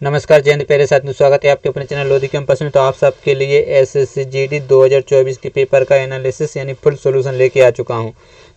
नमस्कार जय हिंद प्यारे साथियों, स्वागत है आपके अपने चैनल लोधी कैंपस में। तो आप सबके लिए एसएससी जीडी 2024 के पेपर का एनालिसिस यानी फुल सॉल्यूशन लेके आ चुका हूं।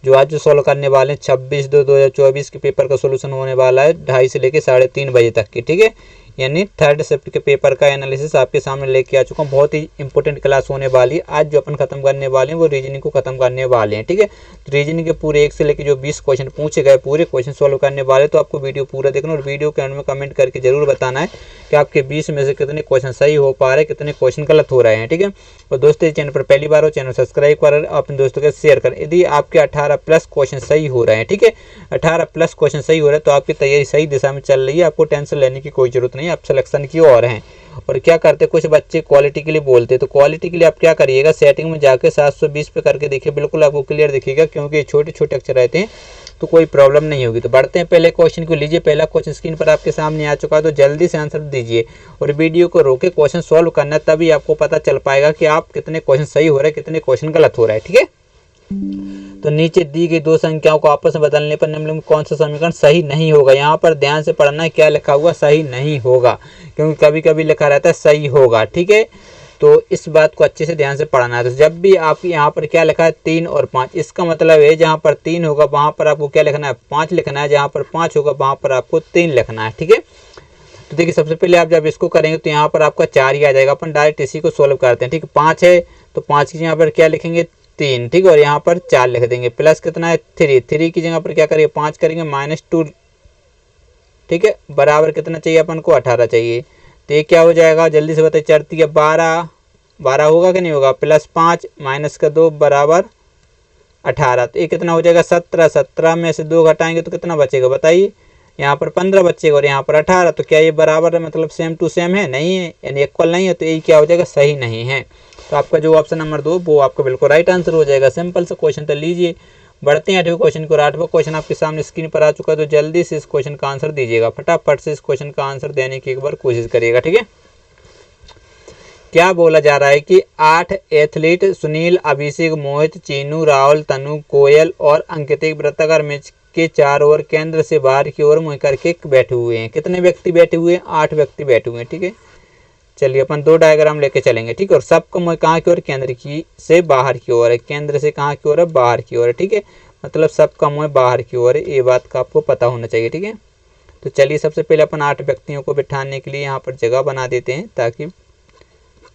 जो आज जो सॉल्व करने वाले हैं 26/2/2024 के पेपर का सॉल्यूशन होने वाला है 2:30 से लेके 3:30 बजे तक की, ठीक है। यानी थर्ड शिफ्ट के पेपर का एनालिसिस आपके सामने लेके आ चुका हूँ। बहुत ही इंपॉर्टेंट क्लास होने वाली है। आज जो अपन खत्म करने वाले हैं वो रीजनिंग को खत्म करने वाले हैं, ठीक है। तो रीजनिंग के पूरे 1 से लेकर जो 20 क्वेश्चन पूछे गए पूरे क्वेश्चन सॉल्व करने वाले। तो आपको वीडियो पूरा देखना और वीडियो के एंड में कमेंट करके जरूर बताना है कि आपके 20 में से कितने क्वेश्चन सही हो पा रहे हैं, कितने क्वेश्चन गलत हो रहे हैं, ठीक है। और दोस्तों इस चैनल पर पहली बार हो, चैनल सब्सक्राइब कर अपने दोस्तों के शेयर करें। यदि आपके 18+ क्वेश्चन सही हो रहे हैं, ठीक है, 18+ क्वेश्चन सही हो रहे हैं तो आपकी तैयारी सही दिशा में चल रही है। आपको टेंशन लेने की कोई जरूरत नहीं है, आप सिलेक्शन की ओर हैं। और क्या करते कुछ बच्चे क्वालिटी के लिए बोलते, तो क्वालिटी के लिए आप क्या करिएगा, सेटिंग में जाके 720 पे करके देखिए, बिल्कुल आपको क्लियर दिखेगा। क्योंकि छोटे छोटे अक्षर रहते हैं तो कोई प्रॉब्लम नहीं होगी। तो बढ़ते हैं पहले क्वेश्चन को। लीजिए पहला क्वेश्चन स्क्रीन पर आपके सामने आ चुका है, तो जल्दी से आंसर दीजिए और वीडियो को रोके क्वेश्चन सॉल्व करना, तभी आपको पता चल पाएगा कि आप कितने क्वेश्चन सही हो रहे हैं, कितने क्वेश्चन गलत हो रहे हैं, ठीक है। तो नीचे दी गई दो संख्याओं को आपस में बदलने पर निम्न में कौन सा समीकरण सही नहीं होगा। यहाँ पर ध्यान से पढ़ना है, क्या लिखा हुआ सही नहीं होगा, क्योंकि कभी कभी लिखा रहता है सही होगा, ठीक है। तो इस बात को अच्छे से ध्यान से पढ़ना है। तो जब भी आप यहाँ पर क्या लिखा है 3 और 5, इसका मतलब है जहाँ पर 3 होगा वहाँ पर आपको क्या लिखना है 5 लिखना है, जहाँ पर 5 होगा वहाँ पर आपको 3 लिखना है, ठीक है। तो देखिए सबसे पहले आप जब इसको करेंगे तो यहाँ पर आपका 4 ही आ जाएगा। अपन डायरेक्ट इसी को सोल्व करते हैं, ठीक है। 5 है तो 5 की यहाँ पर क्या लिखेंगे 3, ठीक है, और यहाँ पर 4 लिख देंगे। प्लस कितना है 3 की जगह पर क्या करेंगे 5 करेंगे -2, ठीक है, बराबर कितना चाहिए अपन को 18 चाहिए। तो ये क्या हो जाएगा जल्दी से बताइए, 4 3 12 होगा कि नहीं होगा, +5 -2 बराबर 18। तो ये कितना हो जाएगा 17 में से 2 घटाएंगे तो कितना बचेगा बताइए, यहाँ पर 15 बचेगा और यहाँ पर 18। तो क्या ये बराबर है, मतलब सेम टू सेम है, नहीं है, यानी इक्वल नहीं है। तो ये क्या हो जाएगा सही नहीं है। तो आपका जो ऑप्शन नंबर 2 वो आपका बिल्कुल राइट आंसर हो जाएगा। सिंपल सा क्वेश्चन। तो लीजिए बढ़ते हैं 8वें क्वेश्चन को। 8वां क्वेश्चन आपके सामने स्क्रीन पर आ चुका है, तो जल्दी से इस क्वेश्चन का आंसर दीजिएगा। फटाफट से इस क्वेश्चन का आंसर देने की एक बार कोशिश करिएगा, ठीक है। क्या बोला जा रहा है कि 8 एथलीट सुनील, अभिषेक, मोहित, चीनू, राहुल, तनु, कोयल और अंकित वृत्ताकार मैच के 4 ओवर केंद्र से बाहर की ओर मुंह करके बैठे हुए हैं। कितने व्यक्ति बैठे हुए हैं, 8 व्यक्ति बैठे हुए हैं, ठीक है। चलिए अपन 2 डायग्राम लेके चलेंगे, ठीक है। और सबका मुंह कहाँ की ओर, केंद्र की से बाहर की ओर है। केंद्र से कहाँ की ओर है, बाहर की ओर है, ठीक है। मतलब सबका मुंह बाहर की ओर है, ये बात का आपको पता होना चाहिए, ठीक है। तो चलिए सबसे पहले अपन 8 व्यक्तियों को बिठाने के लिए यहाँ पर जगह बना देते हैं, ताकि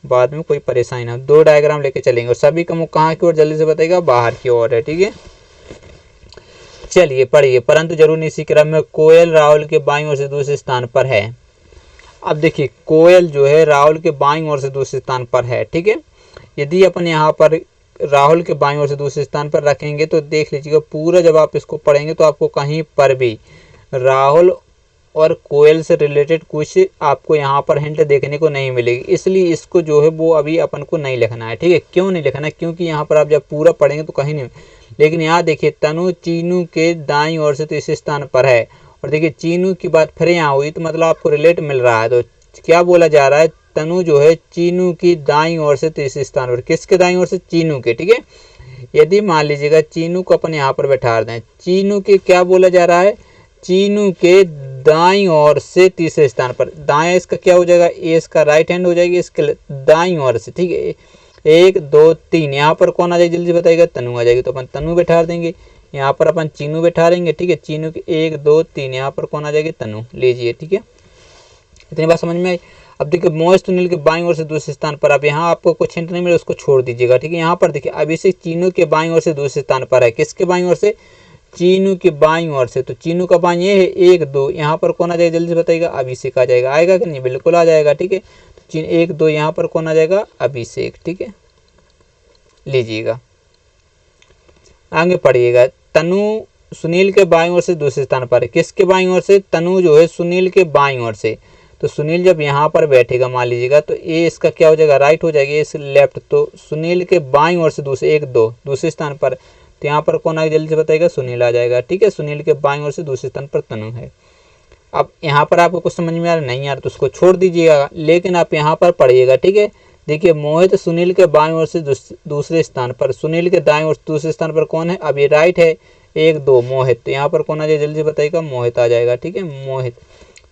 बाद में कोई परेशानी ना हो। 2 डायग्राम लेके चलेंगे और सभी का मुंह कहाँ की ओर जल्दी से बताइएगा, बाहर की ओर है, ठीक है। चलिए पढ़िए। परंतु जरूर इसी क्रम में कोयल राहुल के बाईं ओर से दूसरे स्थान पर है। अब देखिए कोयल जो है राहुल के बाईं ओर से दूसरे स्थान पर है, ठीक है। यदि अपन यहाँ पर राहुल के बाईं ओर से दूसरे स्थान पर रखेंगे तो देख लीजिएगा पूरा जब आप इसको पढ़ेंगे तो आपको कहीं पर भी राहुल और कोयल से रिलेटेड कुछ आपको यहाँ पर हिंट देखने को नहीं मिलेगी। इसलिए इसको जो है वो अभी अपन को नहीं लिखना है, ठीक है। क्यों नहीं लिखना है, क्योंकि यहाँ पर आप जब पूरा पढ़ेंगे तो कहीं नहीं। लेकिन यहाँ देखिए तनु चीनू के दाईं ओर से तो इस स्थान पर है, और देखिए चीनू की बात फिर यहाँ हुई तो मतलब आपको रिलेट मिल रहा है। तो क्या बोला जा रहा है, तनु जो है चीनू की दाईं ओर से तो इस स्थान पर, किसके दाईं ओर से, चीनू के, ठीक है। यदि मान लीजिएगा चीनू को अपन यहाँ पर बैठा दें, चीनू के क्या बोला जा रहा है, चीनू के दाईं ओर से तीसरे स्थान पर। दाएं इसका क्या हो जाएगा, ये इसका राइट हैंड हो जाएगी, इसके दाईं ओर से, ठीक है। 1 2 3 यहाँ पर कौन आ जाएगी जल्दी बताइएगा, तनु आ जाएगी। तो अपन तनु बैठा देंगे, यहाँ पर अपन चीनू बैठा देंगे, ठीक है। चीनू के 1 2 3 यहाँ पर कौन आ जाएगी, तनु। लीजिए, ठीक है, इतनी बात समझ में आई। अब देखिए मोहित सुनील के बाईं ओर से दूसरे स्थान पर। अब यहाँ आपको कुछ हिंट नहीं मिले, उसको छोड़ दीजिएगा, ठीक है। यहाँ पर देखिए अभिषेक चीनू के बाईं ओर से दूसरे स्थान पर है। किसके बाईं ओर से, चीनू के बाईं ओर से। तो चीनू का बाईं ये है 1 2, यहाँ पर कौन आ जाएगा जल्दी से बताइएगा, अभिषेक आ जाएगा। आएगा कि नहीं, बिल्कुल आ जाएगा, ठीक है। तो 1 2 यहाँ पर कौन आ जाएगा, अभिषेक, ठीक है। लीजिएगा आगे पढ़िएगा। तनु सुनील के बाईं ओर से दूसरे स्थान पर है। किसके बाईं ओर से, तनु जो है सुनील के बाईं ओर से। तो सुनील जब यहाँ पर बैठेगा मान लीजिएगा तो ये इसका क्या हो जाएगा, राइट हो जाएगा, इस लेफ्ट। तो सुनील के बाईं ओर से दूसरे 1 2 दूसरे स्थान पर, तो यहाँ पर कौन आएगा जल्दी से बताइएगा, सुनील आ जाएगा, ठीक है। सुनील के बाईं ओर से दूसरे स्थान पर तनु है। अब यहाँ पर आपको कुछ समझ में आ रहा नहीं यार तो उसको छोड़ दीजिएगा, लेकिन आप यहाँ पर पढ़िएगा, ठीक है। देखिए मोहित सुनील के बाईं ओर से दूसरे स्थान पर, सुनील के दाईं ओर से दूसरे स्थान पर कौन है, अब ये राइट है 1 2 मोहित। तो यहाँ पर कौन आ जाएगा जल्दी से बताइएगा, मोहित आ जाएगा, ठीक है, मोहित।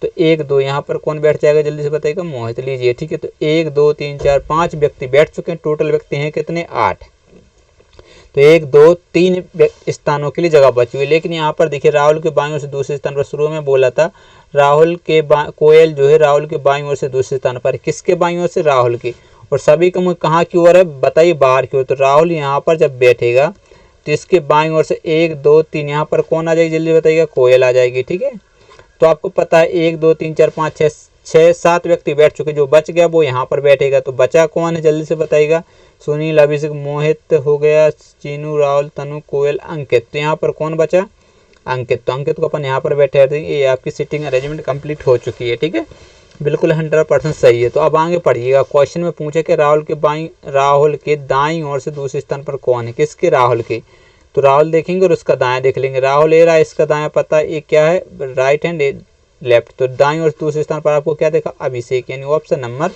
तो तो 1 2 यहाँ पर कौन बैठ जाएगा जल्दी से बताइएगा, मोहित। लीजिए ठीक है, तो 1 2 3 4 5 व्यक्ति बैठ चुके हैं। टोटल व्यक्ति हैं कितने, 8। तो 1 2 3 स्थानों के लिए जगह बची हुई। लेकिन यहाँ पर देखिए राहुल के बाईं ओर से दूसरे स्थान पर, शुरू में बोला था राहुल के कोयल जो है राहुल के बाईं ओर से दूसरे स्थान पर, किसके बाईं ओर से, राहुल की। और सभी का मुँह कहाँ की ओर है बताइए, बाहर की ओर। तो राहुल यहाँ पर जब बैठेगा तो इसके बाईं ओर से 1 2 3 यहाँ पर कौन आ जाएगी जल्दी बताइएगा, कोयल आ जाएगी। ठीक है, तो आपको पता है 1 2 3 4 5 6 7 व्यक्ति बैठ चुके, जो बच गया वो यहाँ पर बैठेगा। तो बचा कौन है जल्दी से बताइएगा, सुनील, अभिषेक, मोहित हो गया, चीनू, राहुल, तनु, कोयल, अंकित। तो यहाँ पर कौन बचा, अंकित। तो अंकित को अपन यहाँ पर बैठे थे। ये आपकी सीटिंग अरेंजमेंट कंप्लीट हो चुकी है। ठीक है, बिल्कुल 100% सही है। तो अब आगे पढ़िएगा, क्वेश्चन में पूछे कि राहुल के दाईं ओर से दूसरे स्थान पर कौन है, किसके, राहुल के। तो राहुल देखेंगे और उसका दायां देख लेंगे। राहुल ए रहा है, इसका दायां पता ये क्या है, राइट हैंड लेफ्ट। तो दाईं ओर दूसरे स्थान पर आपको क्या देखा, अभिषेक, यानी ऑप्शन नंबर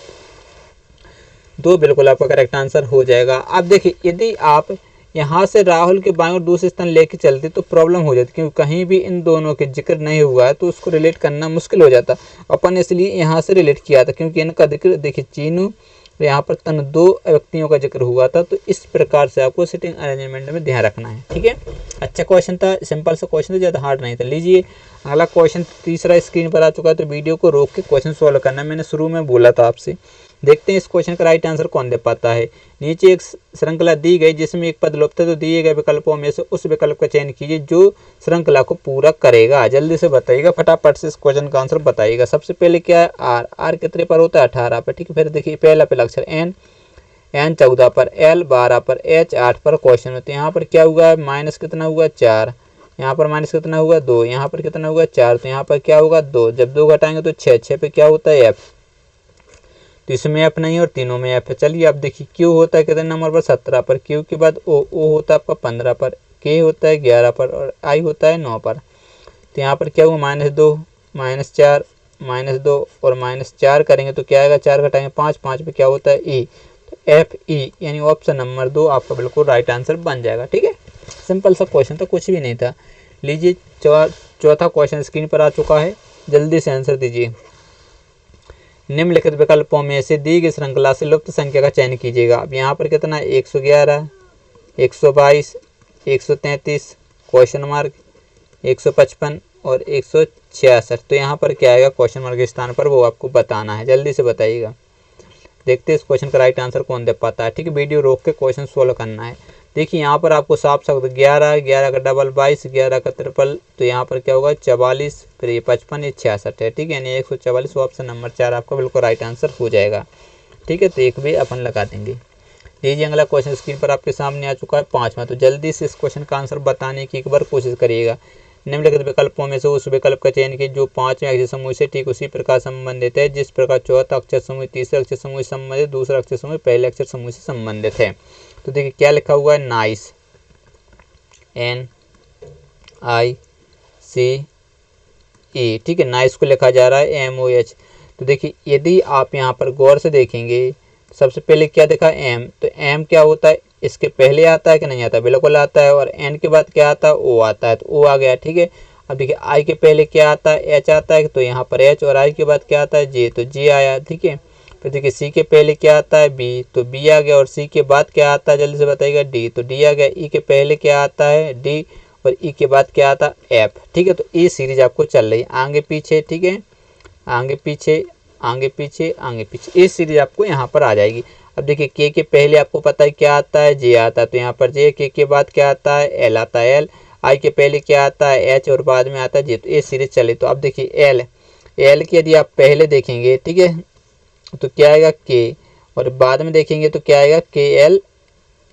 2 बिल्कुल आपका करेक्ट आंसर हो जाएगा। अब देखिए यदि आप यहाँ से राहुल के बाईं ओर दूसरे स्थान लेके चलते तो प्रॉब्लम हो जाती, क्योंकि कहीं भी इन दोनों के जिक्र नहीं हुआ है तो उसको रिलेट करना मुश्किल हो जाता। अपन इसलिए यहाँ से रिलेट किया था, क्योंकि इनका जिक्र देखिए चीनू, यहाँ पर तनु, 2 व्यक्तियों का जिक्र हुआ था। तो इस प्रकार से आपको सिटिंग अरेंजमेंट में ध्यान रखना है। ठीक है, अच्छा क्वेश्चन था, सिंपल सा क्वेश्चन था, ज़्यादा हार्ड नहीं था। लीजिए अगला क्वेश्चन तीसरा स्क्रीन पर आ चुका है। तो वीडियो को रोक के क्वेश्चन सॉल्व करना, मैंने शुरू में बोला था आपसे। देखते हैं इस क्वेश्चन का राइट आंसर कौन दे पाता है। नीचे एक श्रृंखला दी गई जिसमें एक पद लुप्त है, तो दिए गए विकल्पों में से उस विकल्प का चयन कीजिए जो श्रृंखला को पूरा करेगा। जल्दी से बताइएगा, फटाफट से इस क्वेश्चन का आंसर बताइएगा। सबसे पहले क्या है, आर। आर कितने पर होता है, 18 पर। ठीक है, फिर देखिए पहला अक्षर एन, एन 14 पर, एल 12 पर, एच 8 पर। क्वेश्चन में तो यहाँ पर क्या हुआ, माइनस कितना हुआ, 4। यहाँ पर माइनस कितना हुआ, 2। यहाँ पर कितना हुआ, 4। तो यहाँ पर क्या होगा, 2। जब 2 घटाएंगे तो 6। 6 पे क्या होता है, एफ। तो इसमें एफ नहीं और तीनों में एफ है। चलिए अब देखिए क्यू होता है कितने नंबर पर, 17 पर। क्यू के बाद ओ होता है आपका 15 पर, के होता है 11 पर और आई होता है 9 पर। तो यहाँ पर क्या हुआ, -2, -4, -2 और -4 करेंगे तो क्या आएगा, 4 घटाएंगे 5, 5 पे क्या होता है, ई। तो एफ ई यानी ऑप्शन नंबर 2 आपका बिल्कुल राइट आंसर बन जाएगा। ठीक है, सिंपल सा क्वेश्चन था, कुछ भी नहीं था। लीजिए चौथा क्वेश्चन स्क्रीन पर आ चुका है, जल्दी से आंसर दीजिए। निम्नलिखित विकल्पों में से दी गई श्रृंखला से लुप्त संख्या का चयन कीजिएगा। अब यहाँ पर कितना है, 111, 122, 133, क्वेश्चन मार्क, 155 और 166। तो यहाँ पर क्या आएगा क्वेश्चन मार्क के स्थान पर, वो आपको बताना है। जल्दी से बताइएगा, देखते हैं इस क्वेश्चन का राइट आंसर कौन दे पाता है। ठीक है, वीडियो रोक के क्वेश्चन सोल्व करना है। देखिए यहाँ पर आपको साफ साफ 11, 11 का डबल 22, 11 का ट्रिपल, तो यहाँ पर क्या होगा 44, फिर ये 55, ये 66 है। ठीक है, यानी 144 ऑप्शन नंबर 4 आपका बिल्कुल राइट आंसर हो जाएगा। ठीक है, तो एक भी अपन लगा देंगे। लीजिए अगला क्वेश्चन स्क्रीन पर आपके सामने आ चुका है 5वां। तो जल्दी से इस क्वेश्चन का आंसर बताने की एक बार कोशिश करिएगा। निम्नलिखित विकल्पों में से उस विकल्प का चयन कीजिए जो 5वें अक्षर समूह से ठीक उसी प्रकार संबंधित है जिस प्रकार चौथा अक्षर समूह तीसरे अक्षर समूह से संबंधित, दूसरा अक्षर समूह पहले अक्षर समूह से संबंधित है। तो देखिए क्या लिखा हुआ है, नाइस, NICE। ठीक है, नाइस को लिखा जा रहा है MOH। तो देखिए यदि आप यहाँ पर गौर से देखेंगे, सबसे पहले क्या देखा, एम। तो एम क्या होता है, इसके पहले आता है कि नहीं आता, बिल्कुल आता है। और एन के बाद क्या आता है, ओ आता है, तो ओ आ गया। ठीक है, अब देखिए आई के पहले क्या आता है, एच आता है, तो यहाँ पर एच। और आई के बाद क्या आता है, जे, तो जे आया। ठीक है, फिर देखिए सी के पहले क्या आता है, बी, तो बी आ गया। और सी के बाद क्या आता है जल्दी से बताइएगा, डी, तो डी आ गया। ई के पहले क्या आता है, डी, और ई के बाद क्या आता है, एफ। ठीक है, तो ये सीरीज आपको चल रही है आगे पीछे। ठीक है, आगे पीछे, आगे पीछे, आगे पीछे, ये सीरीज आपको यहाँ पर आ जाएगी। अब देखिए के पहले आपको पता है क्या आता है, जे आता है, तो यहाँ पर जे। के बाद क्या आता है, एल आता है, एल। आई के पहले क्या आता है, एच, और बाद में आता है जे। तो ये सीरीज चले। तो अब देखिए एल की यदि आप पहले देखेंगे, ठीक है, तो क्या आएगा, के, और बाद में देखेंगे तो क्या आएगा, KL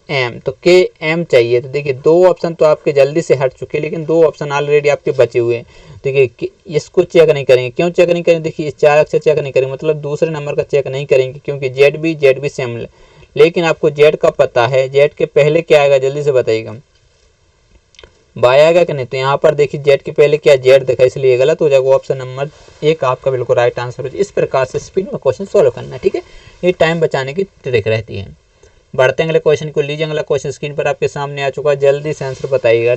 M। तो KM चाहिए। तो देखिए 2 ऑप्शन तो आपके जल्दी से हट चुके हैं, लेकिन 2 ऑप्शन ऑलरेडी आपके बचे हुए हैं। देखिए इसको चेक नहीं करेंगे, क्यों चेक नहीं करेंगे, देखिए 4 अक्षर चेक नहीं करेंगे, मतलब दूसरे नंबर का चेक नहीं करेंगे, क्योंकि जेड भी सेम। लेकिन आपको जेड का पता है, जेड के पहले क्या आएगा जल्दी से बताइएगा, बाय आएगा कि नहीं। तो यहाँ पर देखिए जेड के पहले क्या, जेड देखा, इसलिए गलत हो जाएगा। ऑप्शन नंबर 1 आपका बिल्कुल राइट आंसर हो जाए। इस प्रकार से स्पीड में क्वेश्चन सोल्व करना है। ठीक है, ये टाइम बचाने की ट्रिक रहती है। बढ़ते हैं अगले क्वेश्चन को। लीजिए अगला क्वेश्चन स्क्रीन पर आपके सामने आ चुका है, जल्दी से आंसर बताइएगा।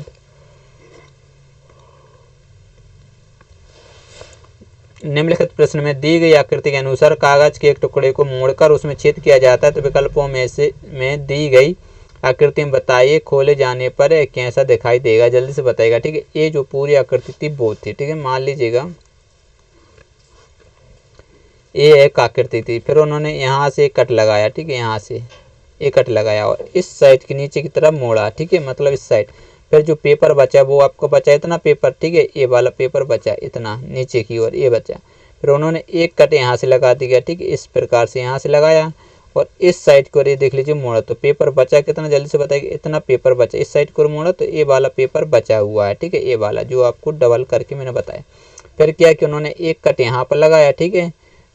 निम्नलिखित प्रश्न में दी गई आकृति के अनुसार कागज के एक टुकड़े को मोड़कर उसमें छेद किया जाता है, तो विकल्पों में दी गई आकृति में बताइए खोले जाने पर कैसा दिखाई देगा, जल्दी से बताइएगा। ठीक है, ये जो पूरी आकृति थी वो थी। ठीक है, मान लीजिएगा ये एक आकृति थी, फिर उन्होंने यहाँ से एक कट लगाया। ठीक है, यहाँ से एक कट लगाया और इस साइड के नीचे की तरफ मोड़ा। ठीक है, मतलब इस साइड। फिर जो पेपर बचा वो आपको बचा इतना पेपर। ठीक है, ये वाला पेपर बचा इतना नीचे की ओर, ये बचा। फिर उन्होंने एक कट यहाँ से लगा दिया। ठीक है, इस प्रकार से यहाँ से लगाया और इस साइड को ये देख लीजिए मोड़ा, तो पेपर बचा कितना, जल्दी से बताइए। इतना पेपर बचा, इस साइड को मोड़ा तो ये वाला पेपर बचा हुआ है। ठीक है, ये वाला जो आपको डबल करके मैंने बताया। फिर क्या कि उन्होंने एक कट यहाँ पर लगाया। ठीक है,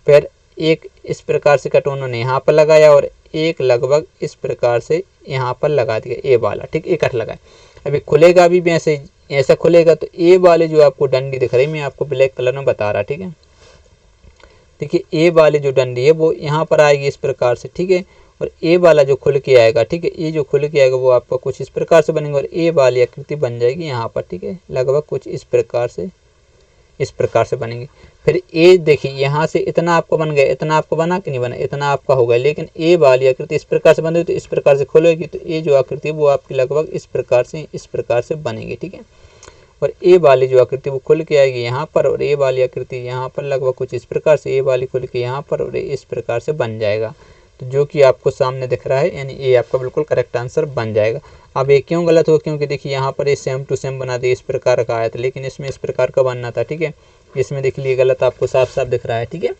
फिर एक इस प्रकार से कट उन्होंने यहाँ पर लगाया और एक लगभग इस प्रकार से यहाँ पर लगा दिया, ये वाला। ठीक, एक कट लगाया। अभी खुलेगा भी वैसे, ऐसा खुलेगा तो ये वाले जो आपको डंडी दिख रही है, मैं आपको ब्लैक कलर में बता रहा। ठीक है, देखिए ये वाली जो डंडी है वो यहाँ पर आएगी इस प्रकार से। ठीक है, और ये वाला जो खुल के आएगा, ठीक है, ये जो खुल के आएगा वो आपका कुछ इस प्रकार से बनेगा और ये वाली आकृति बन जाएगी यहाँ पर। ठीक है, लगभग कुछ इस प्रकार से बनेंगे। फिर ये देखिए यहाँ से इतना आपको बन गया, इतना आपको बना कि नहीं बना, इतना आपका होगा। लेकिन ये वाली आकृति इस प्रकार से बन रही तो इस प्रकार से खुलेगी, तो ये जो आकृति है वो आपकी लगभग इस प्रकार से बनेगी। ठीक है, और ये वाली जो आकृति वो खुल के आएगी यहाँ पर और ये वाली आकृति यहाँ पर लगभग कुछ इस प्रकार से, ये वाली खुल के यहाँ पर और इस प्रकार से बन जाएगा। तो जो कि आपको सामने दिख रहा है, यानी ये आपका बिल्कुल करेक्ट आंसर बन जाएगा। अब ये क्यों गलत हो, क्योंकि देखिए यहाँ पर ये सेम टू सेम बना दिया, इस प्रकार का आया था, लेकिन इसमें इस प्रकार का बनना था। ठीक है, इसमें देख लीजिए गलत आपको साफ साफ दिख रहा है। ठीक है,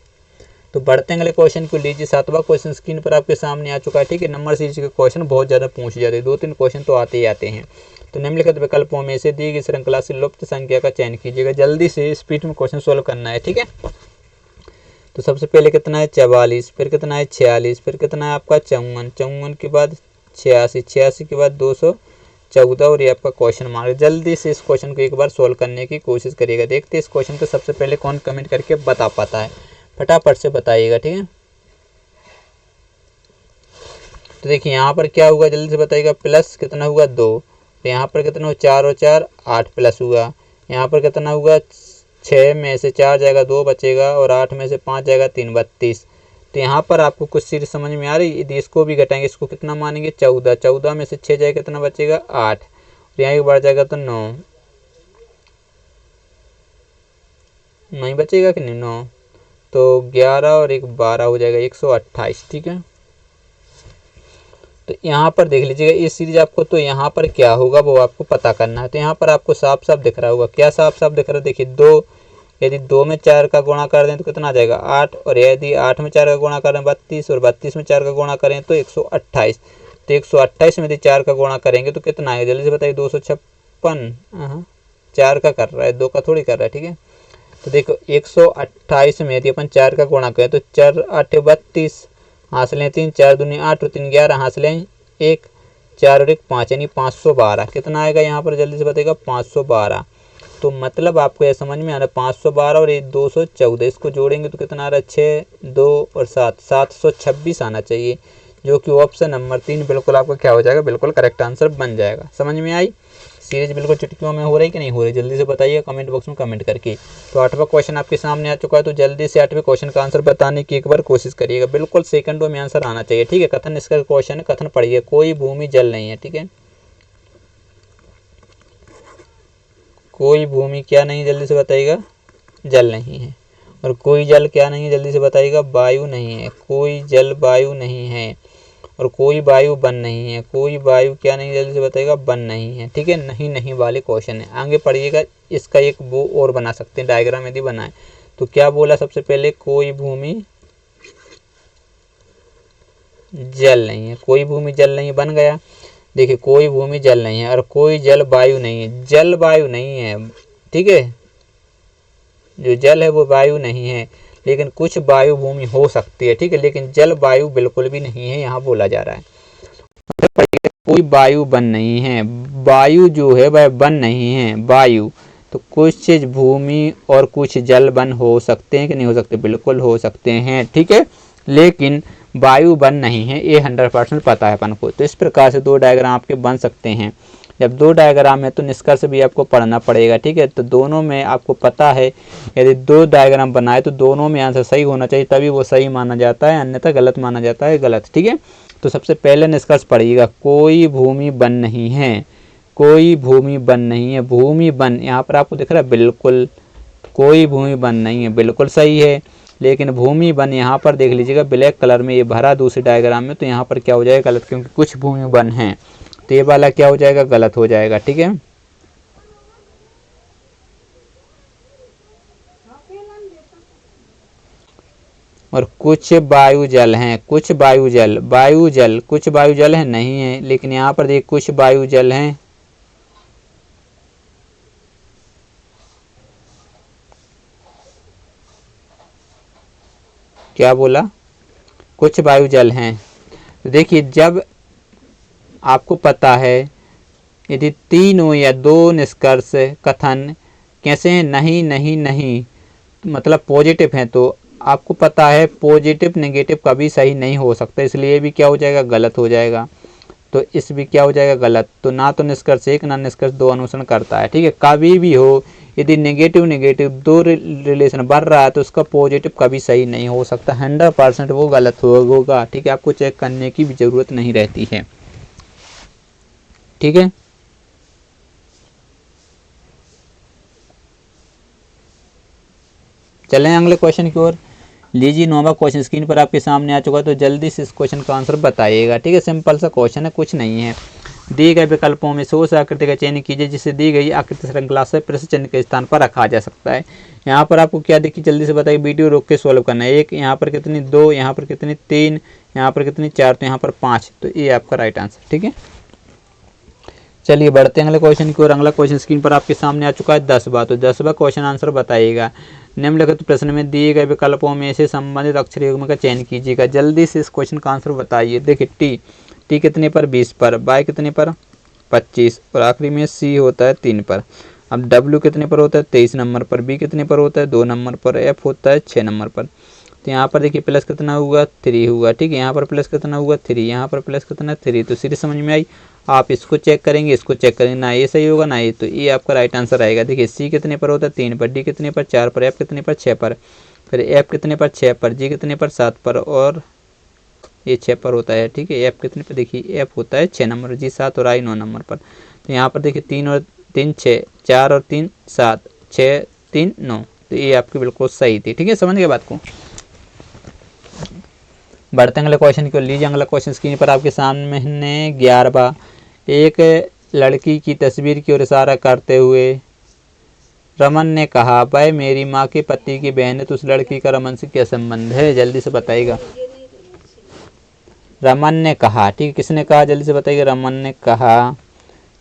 तो बढ़ते हैं अगले क्वेश्चन को लीजिए। 7वां क्वेश्चन स्क्रीन पर आपके सामने आ चुका है। ठीक है, नंबर सीरीज के क्वेश्चन बहुत ज़्यादा पूछ जाते हैं, 2-3 क्वेश्चन तो आते ही आते हैं। तो निम्नलिखित विकल्पों में से दी गई श्रृंखला से लुप्त संख्या का चयन कीजिएगा, जल्दी से स्पीड में क्वेश्चन सोल्व करना है। ठीक है, तो सबसे पहले कितना है 44, फिर कितना है 46, फिर कितना है आपका 54, 54 के बाद 86, 86 के बाद 214 और ये आपका क्वेश्चन मार्क। जल्दी से इस क्वेश्चन को एक बार सोल्व करने की कोशिश करिएगा। देखते हैं इस क्वेश्चन को सबसे पहले कौन कमेंट करके बता पाता है, फटाफट से बताइएगा। ठीक है, तो देखिए यहाँ पर क्या हुआ, जल्दी से बताइएगा। प्लस कितना हुआ 2, तो यहाँ पर कितना हुआ 4 और 4 8 प्लस हुआ। यहाँ पर कितना हुआ 6 में से 4 जाएगा 2 बचेगा और 8 में से 5 जाएगा 3, 32। तो यहाँ पर आपको कुछ चीज़ समझ में आ रही। यदि इसको भी घटाएंगे, इसको कितना मानेंगे 14, 14 में से 6 जाएगा कितना बचेगा 8 और यहाँ एक बढ़ जाएगा तो 9 नहीं बचेगा कि नहीं 9, तो 11 और एक 12 हो जाएगा 128। ठीक है, तो यहाँ पर देख लीजिएगा इस सीरीज आपको, तो यहाँ पर क्या होगा वो आपको पता करना है। तो यहाँ पर आपको साफ साफ दिख रहा होगा, क्या साफ साफ दिख रहा है, देखिए 2, यदि 2 में 4 का गुणा कर दें तो कितना आ जाएगा 8, और यदि 8 में 4 का गुणा करें 32 और 32 में 4 का गुणा करें तो 128। तो 128 में यदि 4 का गुणा करेंगे तो कितना आएगा, जल्दी से बताइए। 256, 4 का कर रहा है, 2 का थोड़ी कर रहा है। ठीक है, तो देखो 128 में यदि अपन 4 का गुणा करें तो 4 8 32, हासिलें 3, 4 दूनी 8 और 3 11, हासिलें 1, 4 और 1 5, यानी 512। कितना आएगा यहाँ पर, जल्दी से बताइएगा 512। तो मतलब आपको यह समझ में आ रहा है 512 और 214, इसको जोड़ेंगे तो कितना आ रहा है 6, 2 और 7, 726 आना चाहिए, जो कि ऑप्शन नंबर 3 बिल्कुल आपका क्या हो जाएगा, बिल्कुल करेक्ट आंसर बन जाएगा। समझ में आई, सीरीज बिल्कुल चुटकियों में हो रही कि नहीं हो रही, जल्दी से बताइए कमेंट बॉक्स में कमेंट करके। तो 8वां क्वेश्चन आपके सामने आ चुका है, तो जल्दी से 8वें क्वेश्चन का आंसर बताने की एक बार कोशिश करिएगा, बिल्कुल सेकंडों में आंसर आना चाहिए। ठीक है, कथन इसका क्वेश्चन है, कथन पढ़िए। कोई भूमि जल नहीं है। ठीक है, कोई भूमि क्या नहीं है, जल्दी से बताइएगा, जल नहीं है। और कोई जल क्या नहीं है, जल्दी से बताइएगा, वायु नहीं है। कोई जल वायु नहीं है और कोई वायु बन नहीं है। कोई वायु क्या नहीं, जल्दी से बताइएगा, बन नहीं है। ठीक है, नहीं नहीं वाले क्वेश्चन है। आगे पढ़िएगा, इसका एक वो और बना सकते हैं डायग्राम यदि बनाए तो। क्या बोला सबसे पहले, कोई भूमि जल नहीं है, कोई भूमि जल नहीं बन गया। देखिए कोई भूमि जल नहीं है और कोई जल वायु नहीं है, जल वायु नहीं है। ठीक है, जो जल है वो वायु नहीं है, लेकिन कुछ वायु भूमि हो सकती है। ठीक है, लेकिन जल वायु बिल्कुल भी नहीं है, यहाँ बोला जा रहा है। कोई वायु बन नहीं है, वायु जो है वह बन नहीं है, वायु। तो कुछ भूमि और कुछ जल बन हो सकते हैं कि नहीं हो सकते, बिल्कुल हो सकते हैं। ठीक है, लेकिन वायु बन नहीं है, ये 100% पता है अपन को। तो इस प्रकार से 2 डायग्राम आपके बन सकते हैं। जब दो डायग्राम है तो निष्कर्ष भी आपको पढ़ना पड़ेगा, ठीक है। तो दोनों में आपको पता है यदि दो डायग्राम बनाए तो दोनों में आंसर सही होना चाहिए, तभी वो सही माना जाता है, अन्यथा गलत माना जाता है, गलत, ठीक है। तो सबसे पहले निष्कर्ष पढ़िएगा, कोई भूमि वन नहीं है, कोई भूमि वन नहीं है। भूमि वन यहाँ पर आपको दिख रहा है, बिल्कुल कोई भूमि वन नहीं है, बिल्कुल सही है। लेकिन भूमि वन यहाँ पर देख लीजिएगा ब्लैक कलर में ये भरा दूसरे डायग्राम में, तो यहाँ पर क्या हो जाएगा गलत, क्योंकि कुछ भूमि वन है, तो ये वाला क्या हो जाएगा गलत हो जाएगा, ठीक है। और कुछ वायुजल हैं, कुछ वायुजल, वायुजल कुछ वायुजल है नहीं है, लेकिन यहाँ पर देखिए कुछ वायुजल हैं, क्या बोला, कुछ वायुजल हैं। तो देखिए जब आपको पता है यदि तीन हो या दो निष्कर्ष कथन कैसे हैं, नहीं नहीं नहीं मतलब पॉजिटिव हैं, तो आपको पता है पॉजिटिव नेगेटिव कभी सही नहीं हो सकता, इसलिए भी क्या हो जाएगा गलत हो जाएगा। तो इस भी क्या हो जाएगा गलत। तो ना तो निष्कर्ष एक ना निष्कर्ष दो अनुसरण करता है, ठीक है। कभी भी हो यदि नेगेटिव नेगेटिव दो रिलेशन बढ़ रहा है तो उसका पॉजिटिव कभी सही नहीं हो सकता, 100% वो गलत होगा, ठीक है। आपको चेक करने की भी जरूरत नहीं रहती है, ठीक है। चलें अगले क्वेश्चन की ओर। लीजिए 9वां क्वेश्चन स्क्रीन पर आपके सामने आ चुका है, तो जल्दी से इस क्वेश्चन का आंसर बताइएगा, ठीक है। सिंपल सा क्वेश्चन है, कुछ नहीं है। दिए गए विकल्पों में से उस आकृति का चयन कीजिए जिसे दी गई आकृति श्रृंखला से प्रश्न चिन्ह के स्थान पर रखा जा सकता है। यहाँ पर आपको क्या देखिए जल्दी से बताइए, वीडियो रोक के सॉल्व करना है। एक यहाँ पर कितनी, दो यहाँ पर कितनी, तीन यहाँ पर कितनी, चार, तो यहाँ पर 5, तो ये आपका राइट आंसर, ठीक है। चलिए बढ़ते हैं अगले क्वेश्चन की ओर। अगला क्वेश्चन स्क्रीन पर आपके सामने आ चुका है 10वां, तो 10वां क्वेश्चन आंसर बताइएगा। निम्नलिखित प्रश्न में दिए गए विकल्पों में से संबंधित अक्षर युग्म का चयन कीजिएगा। जल्दी से इस क्वेश्चन का आंसर बताइए। देखिए टी कितने पर, 20 पर, वाई कितने पर, 25, और आखिरी में सी होता है 3 पर। अब डब्ल्यू कितने पर होता है, 23 नंबर पर, बी कितने पर होता है, 2 नंबर पर, एफ होता है 6 नंबर पर। तो यहाँ पर देखिए प्लस कितना हुआ, 3 हुआ, ठीक है। यहाँ पर प्लस कितना हुआ, 3, यहाँ पर प्लस कितना, 3। तो सीरीज समझ में आई। आप इसको चेक करेंगे, इसको चेक करेंगे, ना ये सही होगा ना ये, तो ये आपका राइट आंसर आएगा। देखिए सी कितने पर होता है, 3 पर, डी कितने पर, 4 पर, एफ कितने पर, 6 पर, फिर एफ कितने पर, 6 पर, जी कितने पर, 7 पर, और ये 6 पर होता है, ठीक है। एफ कितने पर, देखिए एफ होता है 6 नंबर, जी 7 और आई 9 नंबर पर। तो यहाँ पर देखिए 3 और 3 6, 4 और 3 7, 6 3 9, तो ये आपकी बिल्कुल सही थी, ठीक है। समझ गए बात को। बढ़ते हैं अगले क्वेश्चन को। लीजिए अगला क्वेश्चन स्क्रीन पर आपके सामने 11वां। एक लड़की की तस्वीर की ओर इशारा करते हुए रमन ने कहा, वह मेरी माँ के पति की बहन है, तो उस लड़की का रमन से क्या संबंध है, जल्दी से बताइएगा। रमन ने कहा, ठीक है, किसने कहा, जल्दी से बताइएगा। रमन ने कहा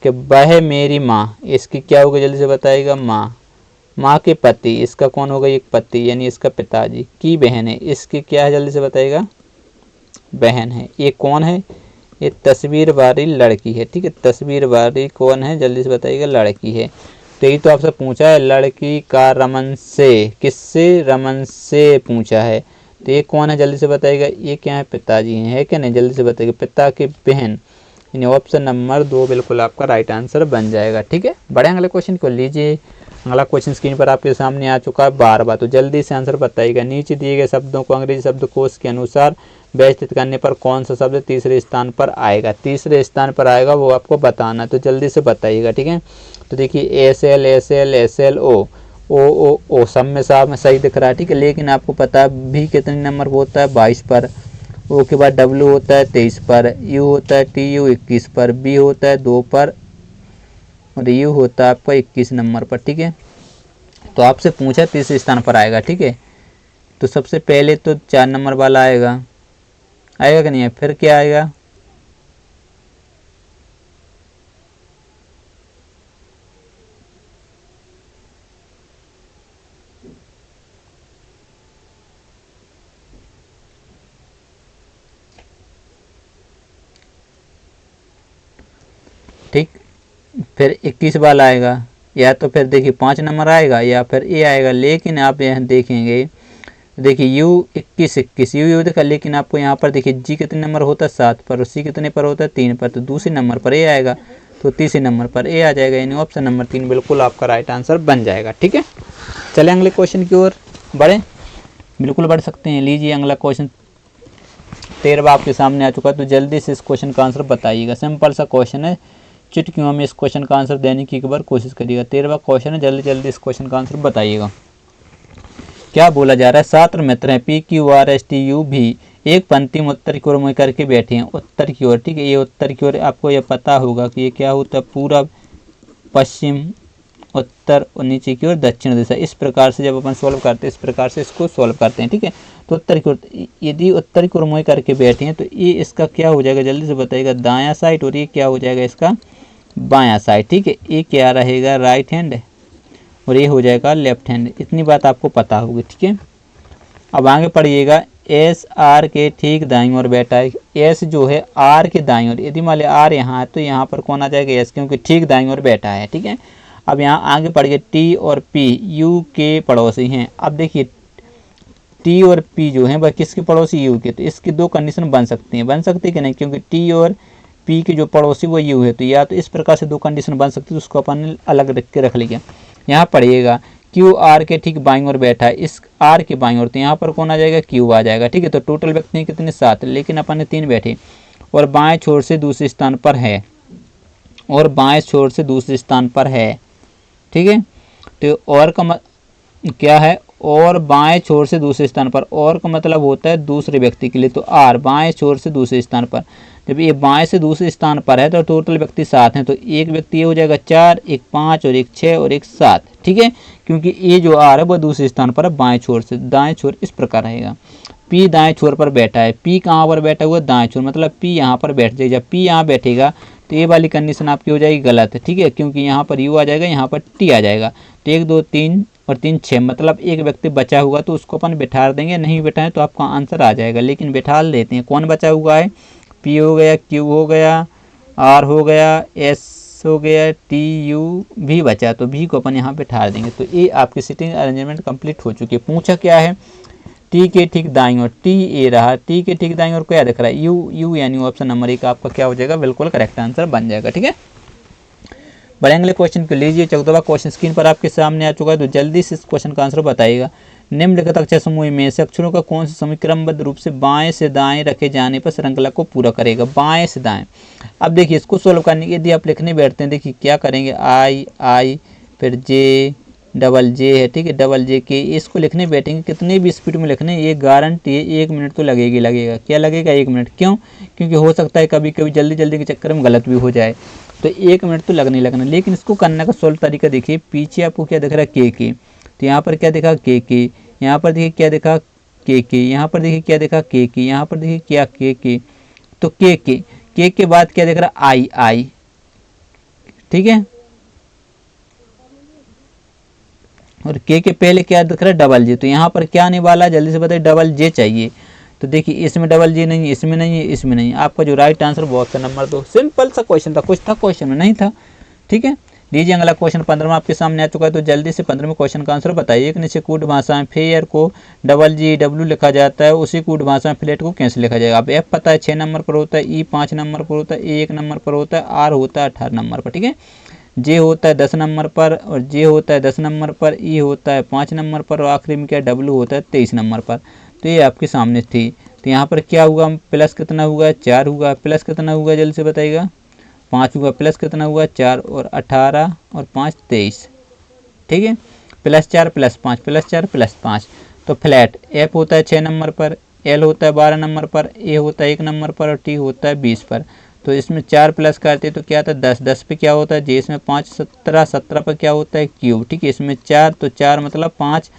कि वह मेरी माँ, इसकी क्या होगा, जल्दी से बताइएगा। माँ, माँ के पति, इसका कौन होगा, एक पति यानी इसका पिताजी, की बहन है, इसकी क्या है, जल्दी से बताइएगा। बहन है। ये कौन है, ये तस्वीर वाली लड़की है, ठीक है। तस्वीर वाली कौन है, जल्दी से बताइएगा, लड़की है। तो ये तो आपसे पूछा है लड़की का रमन से, किससे, रमन से पूछा है। तो ये कौन है, जल्दी से बताइएगा। ये क्या है, पिताजी है क्या नहीं, जल्दी से बताइएगा। पिता की बहन, यानी ऑप्शन नंबर 2 बिल्कुल आपका राइट आंसर बन जाएगा, ठीक है। बढ़े अगले क्वेश्चन को। लीजिए अगला क्वेश्चन स्क्रीन पर आपके सामने आ चुका है 12वां, तो जल्दी से आंसर बताइएगा। नीचे दिए गए शब्दों को अंग्रेजी शब्दकोश के अनुसार व्यवस्थित करने पर कौन सा शब्द तीसरे स्थान पर आएगा, तीसरे स्थान पर आएगा वो आपको बताना, तो जल्दी से बताइएगा, ठीक है। तो देखिए S L S L S L O सब में साफ में सही दिख रहा है, ठीक है। लेकिन आपको पता है भी कितने नंबर होता है, 22 पर, ओ के बाद डब्ल्यू होता है 23 पर, यू होता है टी यू 21 पर, बी होता है 2 पर, और यू होता है आपका 21 नंबर पर, ठीक है। तो आपसे पूछा तीसरे स्थान पर आएगा, ठीक है। तो सबसे पहले तो 4 नंबर वाला आएगा, आएगा कि नहीं है, फिर क्या आएगा, ठीक, फिर 21 वाला आएगा, या तो फिर देखिए 5 नंबर आएगा या फिर ए आएगा। लेकिन आप यहाँ देखेंगे, देखिए यू 21 यू देखा, लेकिन आपको यहाँ पर देखिए जी कितने नंबर होता है, 7 पर, और सी कितने पर होता है, 3 पर, तो दूसरे नंबर पर ए आएगा। तो तीसरे नंबर पर ए आ जाएगा, यानी ऑप्शन नंबर 3 बिल्कुल आपका राइट आंसर बन जाएगा। ठीक है, चले अगले क्वेश्चन की ओर बढ़े, बिल्कुल बढ़ सकते हैं। लीजिए अगला क्वेश्चन 13वां आपके सामने आ चुका है, तो जल्दी से इस क्वेश्चन का आंसर बताइएगा। सिंपल सा क्वेश्चन है, चुटकियों में इस क्वेश्चन का आंसर देने की एक बार कोशिश करिएगा। 13वां क्वेश्चन है, जल्दी जल्दी इस क्वेश्चन का आंसर बताइएगा। क्या बोला जा रहा है, 7 मित्र हैं P Q R S T U भी एक पंक्ति में उत्तर की ओर मुँह करके बैठे हैं, उत्तर की ओर। ठीक है, ये उत्तर की ओर आपको ये पता होगा कि ये क्या होता है, पूरब, पश्चिम, उत्तर और नीचे की ओर दक्षिण दिशा। इस प्रकार से जब अपन सॉल्व करते हैं, इस प्रकार से इसको सॉल्व करते हैं। ठीक है, तो उत्तर की ओर, यदि उत्तर की ओर मुँह करके बैठे हैं तो ये इसका क्या हो जाएगा, जल्दी से बताइएगा, दायां साइड, और ये क्या हो जाएगा इसका बायां साइड। ठीक है, ये क्या रहेगा राइट हैंड और ये हो जाएगा लेफ्ट हैंड। इतनी बात आपको पता होगी। ठीक है, अब आगे पढ़िएगा, एस आर के ठीक दाईं ओर बैठा है। एस जो है आर के दाईं ओर, यदि मान लिया आर यहाँ है तो यहाँ पर कौन आ जाएगा एस, क्योंकि ठीक दाईं ओर बैठा है। ठीक है, अब यहाँ आगे पढ़िए, टी और पी यू के पड़ोसी हैं। अब देखिए टी और पी जो है वह किसके पड़ोसी, यू के। तो इसकी दो कंडीशन बन सकती है कि नहीं, क्योंकि टी और पी के जो पड़ोसी वो यू है, तो या तो इस प्रकार से दो कंडीशन बन सकती है, उसको अपन अलग रख के रख लीजिए। यहाँ पढ़िएगा, क्यू आर के ठीक बाईं ओर बैठा है, इस आर के बाईं ओर, तो यहाँ पर कौन आ जाएगा, क्यू आ जाएगा। ठीक है, तो टोटल व्यक्ति कितने 7, लेकिन अपन ने 3 बैठे, और बाएं छोर से दूसरे स्थान पर है, और बाएं छोर से दूसरे स्थान पर है। ठीक है, तो और का क्या है, और बाएं छोर से दूसरे स्थान पर, और का मतलब होता है दूसरे व्यक्ति के लिए, तो आर बाएं छोर से दूसरे स्थान पर। जब ये बाएं से दूसरे स्थान पर है तो टोटल व्यक्ति 7 हैं, तो एक व्यक्ति ये हो जाएगा 4, एक 5 और एक 6 और एक 7। ठीक है, क्योंकि ये जो आर है वो दूसरे स्थान पर है बाएं छोर से, दाएं छोर इस प्रकार रहेगा। पी दाएं छोर पर बैठा है, पी कहाँ पर बैठा हुआ, दाएं छोर, मतलब पी यहाँ पर बैठ जाएगा। जब पी यहाँ बैठेगा तो ये वाली कंडीशन आपकी हो जाएगी गलत। ठीक है, क्योंकि यहाँ पर यू आ जाएगा, यहाँ पर टी आ जाएगा, तो 1 2 3 और 3 6, मतलब एक व्यक्ति बचा हुआ तो उसको अपन बैठा देंगे, नहीं बैठाएं तो आपका आंसर आ जाएगा, लेकिन बैठा लेते हैं। कौन बचा हुआ है, पी हो गया, क्यू हो गया, आर हो गया, एस हो गया, टी यू भी बचा, तो भी को अपन यहाँ बैठा देंगे। तो ये आपकी सिटिंग अरेंजमेंट कंप्लीट हो चुकी है। पूछा क्या है, टी के ठीक दाईं ओर, टी ए रहा, टी के ठीक दाईं ओर क्या दिख रहा है, यू, यू यानी ऑप्शन नंबर 1 आपका क्या हो जाएगा, बिल्कुल करेक्ट आंसर बन जाएगा। ठीक है, बड़े अगले क्वेश्चन को लीजिए। 14वां क्वेश्चन स्क्रीन पर आपके सामने आ चुका है, तो जल्दी से इस क्वेश्चन का आंसर बताइएगा। निम्नलिखित अक्षर समूह में से अक्षरों का कौन सा समूह क्रमबद्ध रूप से बाएं से दाएं रखे जाने पर श्रृंखला को पूरा करेगा, बाएं से दाएं। अब देखिए इसको सोल्व करने के यदि आप लिखने बैठते हैं, देखिए क्या करेंगे, आई आई फिर जे, डबल जे है। ठीक है, डबल जे के, इसको लिखने बैठेंगे कितनी भी स्पीड में लिखने, ये गारंटी है 1 मिनट तो लगेगा। क्या लगेगा, 1 मिनट। क्यों, क्योंकि हो सकता है कभी कभी जल्दी जल्दी के चक्कर में गलत भी हो जाए, तो 1 मिनट तो लगने लगना। लेकिन इसको करने का सोल्व तरीका देखिए, पीछे आपको क्या दिख रहा है, के, तो यहाँ पर क्या दिखा, के, यहाँ पर देखिए क्या दिखा, के, यहाँ पर देखिए क्या दिखा, के, यहाँ पर देखिए क्या, के, तो के बाद क्या दिख रहा, आई। ठीक है, और के पहले क्या दिख रहा है, डबल जे, तो यहाँ पर क्या आने वाला है, जल्दी से बताइए, डबल जे चाहिए। तो देखिए इसमें डबल जे नहीं है, इसमें नहीं है, इसमें नहीं है, आपका जो राइट आंसर वो ऑप्शन नंबर 2। सिंपल सा क्वेश्चन था, कुछ था क्वेश्चन में नहीं था। ठीक है, लीजिए अगला क्वेश्चन 15वां आपके सामने आ चुका है, तो जल्दी से 15वें क्वेश्चन का आंसर बताइए। एक नीचे कूट भाषा में फेयर को डबल जी डब्ल्यू लिखा जाता है, उसी कूट भाषा में फ्लैट को कैसे लिखा जाएगा। अब एफ पता है 6 नंबर पर होता है, ई 5 नंबर पर होता है, ए 1 नंबर पर होता है, आर होता है 18 नंबर पर। ठीक है, जे होता है 10 नंबर पर, और जे होता है 10 नंबर पर, ई होता है 5 नंबर पर, और आखिरी में क्या डब्ल्यू होता है 23 नंबर पर। तो ये आपके सामने थी, तो यहाँ पर क्या हुआ, प्लस कितना हुआ, 4 हुआ, प्लस कितना हुआ जल्दी से बताइएगा, 5 हुआ, प्लस कितना हुआ 4 और 18 और 5 23। ठीक है, +4 +5 +4 +5, तो फ्लैट एफ होता है 6 नंबर पर, एल होता है 12 नंबर पर, ए होता है 1 नंबर पर, और टी होता है 20 पर। तो इसमें 4 प्लस करते तो क्या था 10, 10 पे क्या होता है जे, इसमें 5 17, 17 पर क्या होता है क्यूब। ठीक है, इसमें 4, तो 4 मतलब 5,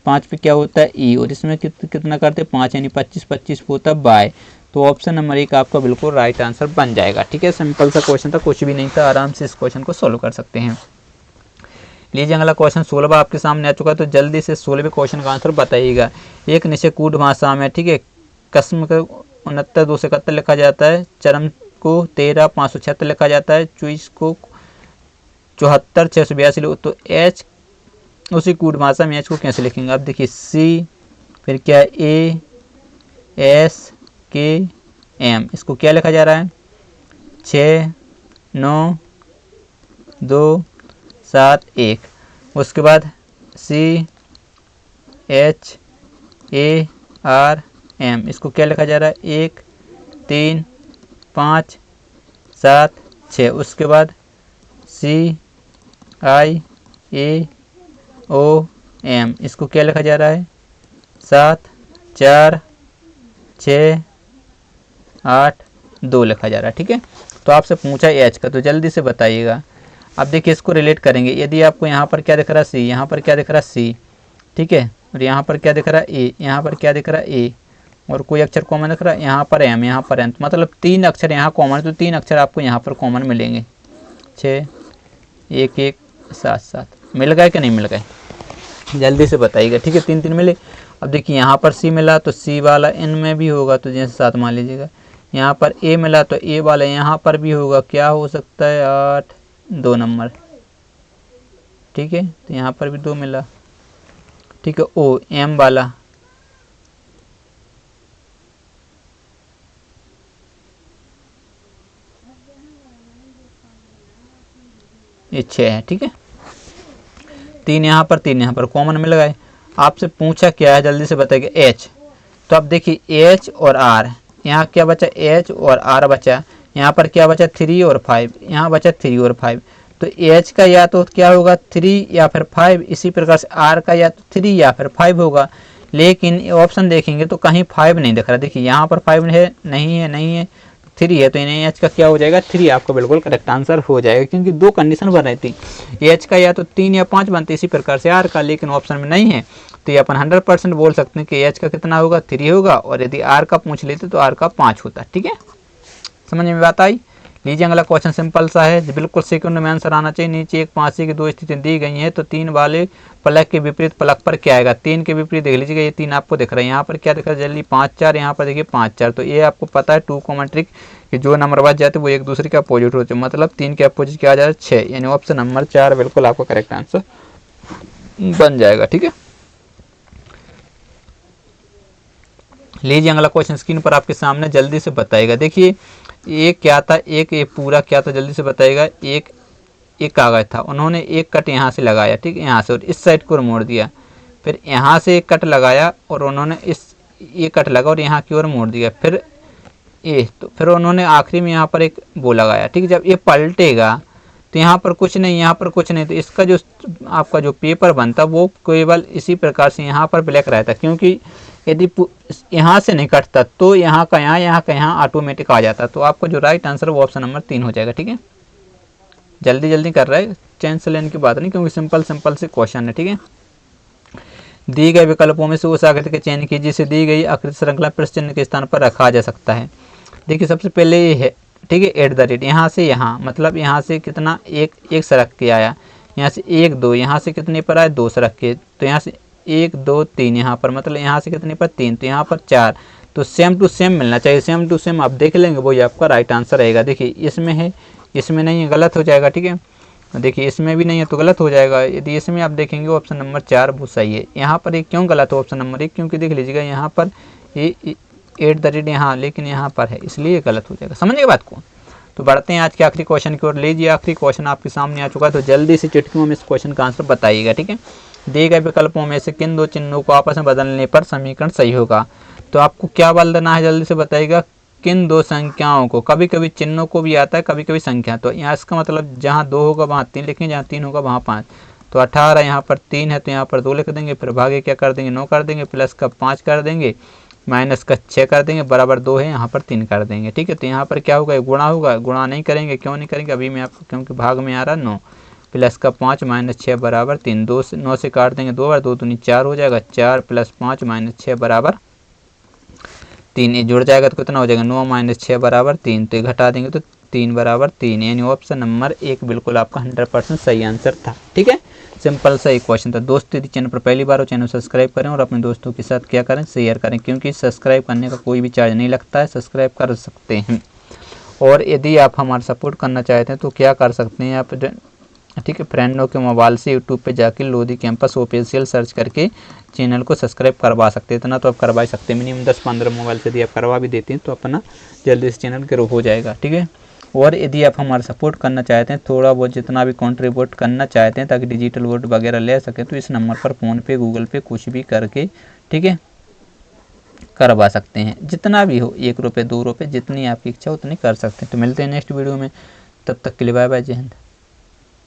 5 पे क्या होता है ई, और इसमें कितना करते 5 यानी 25, 25 पे होता है बाय। तो ऑप्शन नंबर 1 आपका बिल्कुल राइट आंसर बन जाएगा। ठीक है, सिंपल सा क्वेश्चन था, कुछ भी नहीं था, आराम से इस क्वेश्चन को सोल्व कर सकते हैं। लीजिए अगला क्वेश्चन 16वां आपके सामने आ चुका है, तो जल्दी से 16वें क्वेश्चन का आंसर बताइएगा। एक निश्चय कूट भाषा में, ठीक है, कस्म को 69 271 लिखा जाता है, चरम को 13 576 लिखा जाता है, चुईस को 74 682। तो एच उसी कूट भाषा में एच को कैसे लिखेंगे। अब देखिए सी, फिर क्या ए एस के एम, इसको क्या लिखा जा रहा है 6 9 271। उसके बाद CHARM, इसको क्या लिखा जा रहा है 13576। उसके बाद CIAOM, इसको क्या लिखा जा रहा है 74682 लिखा जा रहा है। ठीक है, तो आपसे पूछा एच का, तो जल्दी से बताइएगा। अब देखिए इसको रिलेट करेंगे। यदि आपको यहाँ पर क्या दिख रहा है सी, यहाँ पर क्या दिख रहा है सी, ठीक है, और यहाँ पर क्या दिख रहा है ए, यहाँ पर क्या दिख रहा है ए, और कोई अक्षर कॉमन दिख रहा है यहाँ पर एम, यहाँ पर एन, तो मतलब 3 अक्षर यहाँ कॉमन, तो 3 अक्षर आपको यहाँ पर कॉमन मिलेंगे। 61177 मिल गए कि नहीं मिल गए, जल्दी से बताइएगा। ठीक है, 3 मिले। अब देखिए यहाँ पर सी मिला तो सी वाला इन में भी होगा, तो जैसे 7 मान लीजिएगा। यहाँ पर ए मिला तो ए वाला यहाँ पर भी होगा, क्या हो सकता है 8 2 नंबर। ठीक है, तो यहाँ पर भी 2 मिला। ठीक है, ओ एम वाला ये 6 है। ठीक है, 3 यहाँ पर 3 यहाँ पर कॉमन मिल गए। आपसे पूछा क्या है, जल्दी से बताइए एच। तो अब देखिए एच और आर, यहाँ क्या बचा एच और आर बचा, यहाँ पर क्या बचा 3 और 5, यहाँ बचा 3 और 5। तो एच का या तो क्या होगा 3 या फिर 5, इसी प्रकार से आर का या तो 3 या फिर 5 होगा। लेकिन ऑप्शन देखेंगे तो कहीं 5 नहीं दिख रहा। देखिए यहाँ पर 5 है नहीं है, नहीं है, 3 है, तो इन्हें एच का क्या हो जाएगा 3 आपको बिल्कुल करेक्ट आंसर हो जाएगा, क्योंकि 2 कंडीशन बन रही थी, एच का या तो 3 या 5 बनते, इसी प्रकार से आर का, लेकिन ऑप्शन में नहीं है। तो ये अपन 100% बोल सकते हैं कि एच का कितना होगा 3 होगा, और यदि आर का पूछ लेते तो आर का 5 होता। ठीक है, समझ में बात आई। लीजिए अगला क्वेश्चन सिंपल सा है, बिल्कुल सेकंड में आंसर आना चाहिए। नीचे एक 5 की 2 स्थिति दी गई है, तो 3 वाले प्लग के विपरीत प्लग पर क्या आएगा, 3 के विपरीत देख लीजिएगा। ये 3 आपको दिख रहा है, यहाँ पर क्या दिख रहा है जल्दी 5 4, यहाँ पर देखिए 5 4। तो ये आपको पता है 2 कॉमन ट्रिक कि जो नंबर बच जाते हैं वो एक दूसरे के अपोजिट होते हैं, मतलब 3 के अपोजिट क्या आ जाए 6, यानी ऑप्शन नंबर 4 बिल्कुल आपका करेक्ट आंसर बन जाएगा। ठीक है, लीजिए अगला क्वेश्चन स्क्रीन पर आपके सामने, जल्दी से बताइएगा। देखिए एक क्या था, एक ये पूरा क्या था, जल्दी से बताइएगा। एक कागज था, उन्होंने एक कट यहाँ से लगाया, ठीक है, यहाँ से, और इस साइड को मोड़ दिया। फिर यहाँ से एक कट लगाया और उन्होंने ये कट लगा और यहाँ की ओर मोड़ दिया। फिर ये, तो फिर उन्होंने आखिरी में यहाँ पर एक वो लगाया। ठीक है, जब ये पलटेगा तो यहाँ पर कुछ नहीं, यहाँ पर कुछ नहीं, तो इसका जो आपका जो पेपर बनता वो केवल इसी प्रकार से यहाँ पर ब्लैक रहता, क्योंकि यदि यहाँ से नहीं कटता तो यहाँ का यहाँ ऑटोमेटिक आ जाता। तो आपको जो राइट आंसर वो ऑप्शन नंबर 3 हो जाएगा। ठीक है, जल्दी जल्दी कर रहा है, चेंज से लेने की बात नहीं, क्योंकि सिंपल से क्वेश्चन है। ठीक है, दी गए विकल्पों में से उस आकृति का चयन कीजिए जिसे दी गई आकृति श्रृंखला प्रश्न चिन्ह के स्थान पर रखा जा सकता है। देखिए सबसे पहले ये है, ठीक है, @ यहाँ से यहाँ, मतलब यहाँ से कितना एक सरक के आया, यहाँ से 1 2, यहाँ से कितने पर आया 2 सरक के, तो यहाँ से 1 2 3 यहाँ पर, मतलब यहाँ से कितने पर 3, तो यहाँ पर 4। तो सेम टू सेम मिलना चाहिए, सेम टू सेम आप देख लेंगे वही आपका राइट आंसर रहेगा। देखिए इसमें है, इसमें नहीं है, गलत हो जाएगा। ठीक है, देखिए इसमें भी नहीं है तो गलत हो जाएगा। यदि इसमें आप देखेंगे ऑप्शन नंबर 4 वो सही है। यहाँ पर एक क्यों गलत हो ऑप्शन नंबर 1, क्योंकि देख लीजिएगा यहाँ पर ये @ यहाँ, लेकिन यहाँ पर है, इसलिए गलत हो जाएगा। समझिए बात को। तो बढ़ते हैं आज के आखिरी क्वेश्चन की ओर। लीजिए आखिरी क्वेश्चन आपके सामने आ चुका है, तो जल्दी से चुटकियों में इस क्वेश्चन का आंसर बताइएगा। ठीक है, दिए गए विकल्पों में से किन 2 चिन्हों को आपस में बदलने पर समीकरण सही होगा। तो आपको क्या बदल देना है, जल्दी से बताइएगा। किन 2 संख्याओं को, कभी कभी चिन्हों को भी आता है, कभी कभी संख्या। तो यहाँ इसका मतलब जहाँ 2 होगा वहाँ 3 लिखेंगे, जहाँ 3 होगा वहाँ 5। तो 18 यहाँ पर 3 है तो यहाँ पर 2 लिख देंगे, फिर भागे क्या कर देंगे 9 कर देंगे, प्लस का 5 कर देंगे, माइनस का 6 कर देंगे, बराबर 2 है, यहाँ पर 3 कर देंगे। ठीक है, तो यहाँ पर क्या होगा गुणा होगा, गुणा नहीं करेंगे, क्यों नहीं करेंगे अभी मैं आपको, क्योंकि भाग में आ रहा 9, प्लस का 5 माइनस 6 बराबर 3, 9 से काट देंगे 2 बार, 2 दूनी 4 हो जाएगा, 4 प्लस 5 माइनस 6 बराबर 3, ये जुड़ जाएगा तो कितना हो जाएगा 9 माइनस 6 बराबर 3, तो ये घटा देंगे तो 3 बराबर 3, यानी ऑप्शन नंबर 1 बिल्कुल आपका 100% सही आंसर था। ठीक है, सिंपल सा एक क्वेश्चन था। दोस्तों यदि चैनल पर पहली बार हो चैनल सब्सक्राइब करें और अपने दोस्तों के साथ क्या करें शेयर करें, क्योंकि सब्सक्राइब करने का कोई भी चार्ज नहीं लगता है, सब्सक्राइब कर सकते हैं। और यदि आप हमारा सपोर्ट करना चाहते हैं तो क्या कर सकते हैं आप, ठीक है, फ्रेंडों के मोबाइल से यूट्यूब पे जाके लोधी कैंपस ऑफिशियल सर्च करके चैनल को सब्सक्राइब करवा सकते हैं। इतना तो आप करवा सकते हैं, मिनिमम 10-15 मोबाइल से यदि आप करवा भी देते हैं तो अपना जल्दी से चैनल ग्रो हो जाएगा। ठीक है, और यदि आप हमारा सपोर्ट करना चाहते हैं, थोड़ा बहुत जितना भी कंट्रीब्यूट करना चाहते हैं ताकि डिजिटल वोट वगैरह ले सकें, तो इस नंबर पर फ़ोनपे, गूगल पे कुछ भी करके, ठीक है, करवा सकते हैं। जितना भी हो, 1 रुपये 2 रुपये जितनी आपकी इच्छा उतनी कर सकते हैं। तो मिलते हैं नेक्स्ट वीडियो में, तब तक के लिए बाय बाय, जय हिंद।